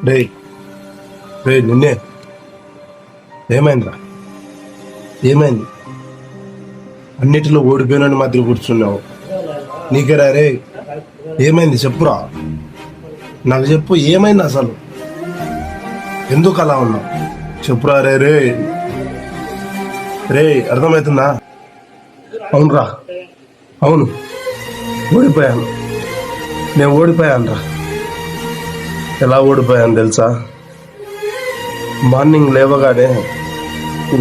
రే రే నిన్నే. ఏమైందిరా? ఏమైంది? అన్నిటిలో ఓడిపోయినని మాత్రం కూర్చున్నావు. నీకేరా రే? ఏమైంది చెప్పురా, నాకు చెప్పు. ఏమైంది అసలు? ఎందుకు అలా ఉన్నావు? చెప్పురా రే. రే రే అర్థమవుతుందా? అవునరా, అవును, ఓడిపోయాను. నేను ఓడిపోయాను రా. ఎలా ఓడిపోయాను తెలుసా? మార్నింగ్ లేవగానే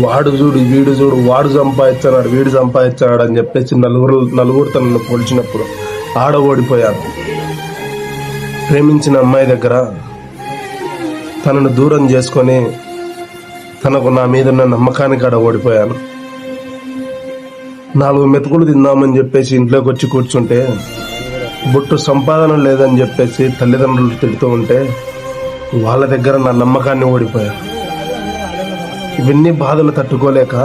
వాడు చూడు వీడు చూడు, వాడు సంపాదించాడు వీడు సంపాదించాడు అని చెప్పేసి నలుగురితో నన్ను పోల్చినప్పుడు ఆడ ఓడిపోయాను. ప్రేమించిన అమ్మాయి దగ్గర తనను దూరం చేసుకొని తనకు నా మీద ఉన్న నమ్మకానికి ఆడ ఓడిపోయాను. 4 మెతుకులు తిందామని చెప్పేసి ఇంట్లోకి వచ్చి కూర్చుంటే బొట్టు సంపాదన లేదని చెప్పేసి తల్లిదండ్రులు తిడుతూ ఉంటే వాళ్ళ దగ్గర నా నమ్మకాన్ని ఓడిపోయాను. ఇవన్నీ బాధలు తట్టుకోలేక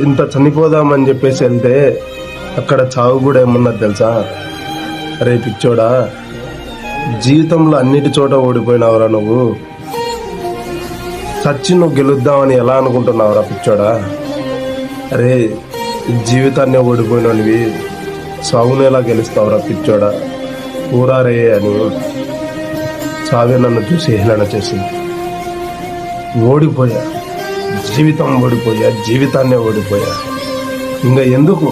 ఇంత చనిపోదామని చెప్పేసి వెళ్తే అక్కడ చావు కూడా ఏమన్నది తెలుసా? అరే పిచ్చోడా, జీవితంలో అన్నిటి చోట ఓడిపోయినావురా నువ్వు. చచ్చి నువ్వు గెలుద్దామని ఎలా అనుకుంటున్నావురా పిచ్చోడా? అరే జీవితాన్ని ఓడిపోయినవి సాగును ఎలా గెలుస్తావురా పిచ్చోడా? ఊరారే అని చావే నన్ను చూసి హేళన చేసింది. ఓడిపోయా, జీవితం ఓడిపోయా, జీవితాన్నే ఓడిపోయా. ఇంకా ఎందుకు?